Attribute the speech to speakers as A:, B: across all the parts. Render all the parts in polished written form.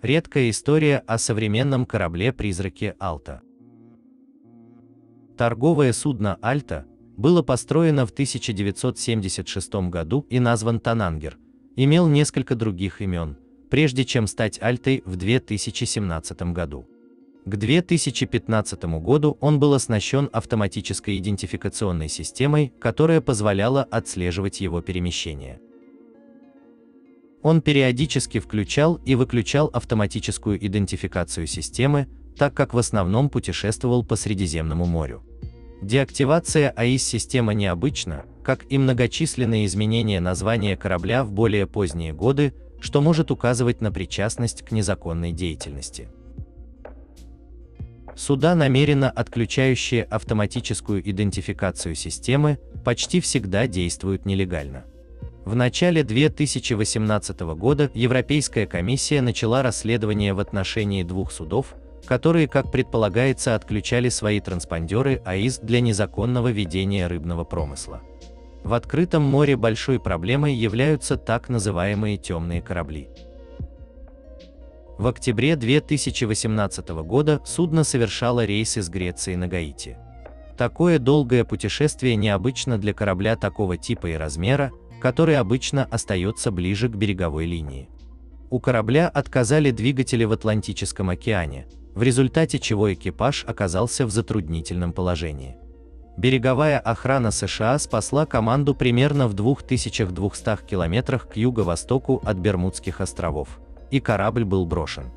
A: Редкая история о современном корабле-призраке Альта. Торговое судно Альта было построено в 1976 году и назван Танангер, имел несколько других имен, прежде чем стать Альтой в 2017 году. К 2015 году он был оснащен автоматической идентификационной системой, которая позволяла отслеживать его перемещение. Он периодически включал и выключал автоматическую идентификацию системы, так как в основном путешествовал по Средиземному морю. Деактивация АИС-системы необычна, как и многочисленные изменения названия корабля в более поздние годы, что может указывать на причастность к незаконной деятельности. Суда, намеренно отключающие автоматическую идентификацию системы, почти всегда действуют нелегально. В начале 2018 года Европейская комиссия начала расследование в отношении двух судов, которые, как предполагается, отключали свои транспондеры АИС для незаконного ведения рыбного промысла. В открытом море большой проблемой являются так называемые темные корабли. В октябре 2018 года судно совершало рейс из Греции на Гаити. Такое долгое путешествие необычно для корабля такого типа и размера, который обычно остается ближе к береговой линии. У корабля отказали двигатели в Атлантическом океане, в результате чего экипаж оказался в затруднительном положении. Береговая охрана США спасла команду примерно в 2200 километрах к юго-востоку от Бермудских островов, и корабль был брошен.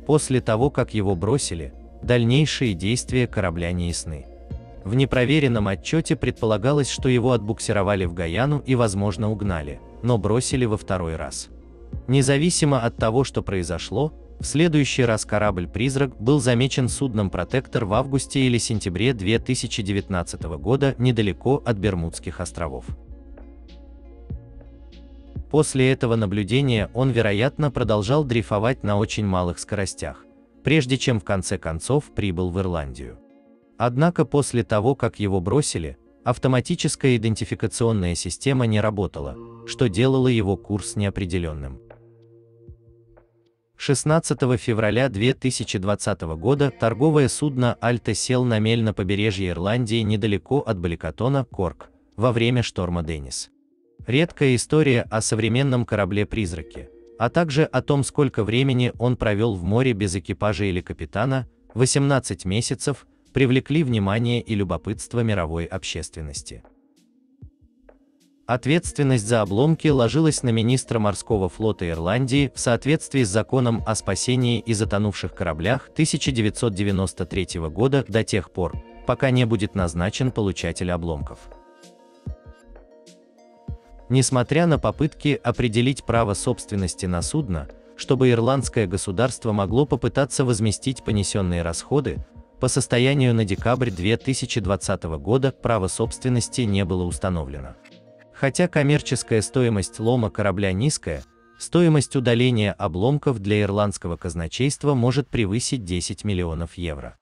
A: После того, как его бросили, дальнейшие действия корабля не ясны. В непроверенном отчете предполагалось, что его отбуксировали в Гаяну и, возможно, угнали, но бросили во второй раз. Независимо от того, что произошло, в следующий раз корабль-призрак был замечен судном «Протектор» в августе или сентябре 2019 года недалеко от Бермудских островов. После этого наблюдения он, вероятно, продолжал дрейфовать на очень малых скоростях, прежде чем в конце концов прибыл в Ирландию. Однако после того, как его бросили, автоматическая идентификационная система не работала, что делало его курс неопределенным. 16 февраля 2020 года торговое судно Альта сел на мель на побережье Ирландии недалеко от Балликатона, Корк, во время шторма Деннис. Редкая история о современном корабле-призраке, а также о том, сколько времени он провел в море без экипажа или капитана, 18 месяцев, привлекли внимание и любопытство мировой общественности. Ответственность за обломки ложилась на министра морского флота Ирландии в соответствии с законом о спасении и затонувших кораблях 1993 года до тех пор, пока не будет назначен получатель обломков. Несмотря на попытки определить право собственности на судно, чтобы ирландское государство могло попытаться возместить понесенные расходы, по состоянию на декабрь 2020 года право собственности не было установлено. Хотя коммерческая стоимость лома корабля низкая, стоимость удаления обломков для ирландского казначейства может превысить 10 миллионов евро.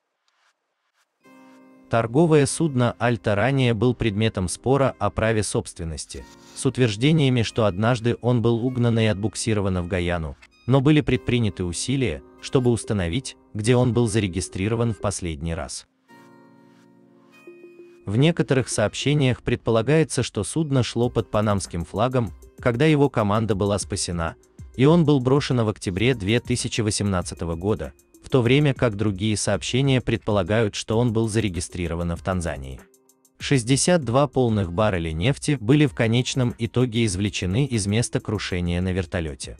A: Торговое судно Альта ранее был предметом спора о праве собственности, с утверждениями, что однажды он был угнан и отбуксирован в Гаяну, но были предприняты усилия, чтобы установить, где он был зарегистрирован в последний раз. В некоторых сообщениях предполагается, что судно шло под панамским флагом, когда его команда была спасена, и он был брошен в октябре 2018 года, в то время как другие сообщения предполагают, что он был зарегистрирован в Танзании. 62 полных барреля нефти были в конечном итоге извлечены из места крушения на вертолете.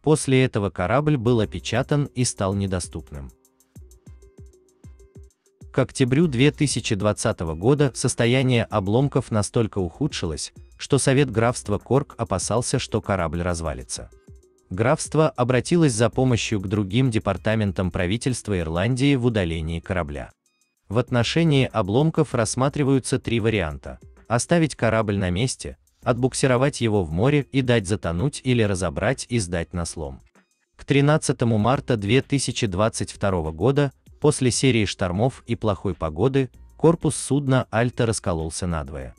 A: После этого корабль был опечатан и стал недоступным. К октябрю 2020 года состояние обломков настолько ухудшилось, что Совет графства Корк опасался, что корабль развалится. Графство обратилось за помощью к другим департаментам правительства Ирландии в удалении корабля. В отношении обломков рассматриваются три варианта: оставить корабль на месте, отбуксировать его в море и дать затонуть, или разобрать и сдать на слом. К 13 марта 2022 года, после серии штормов и плохой погоды, корпус судна Альта раскололся надвое.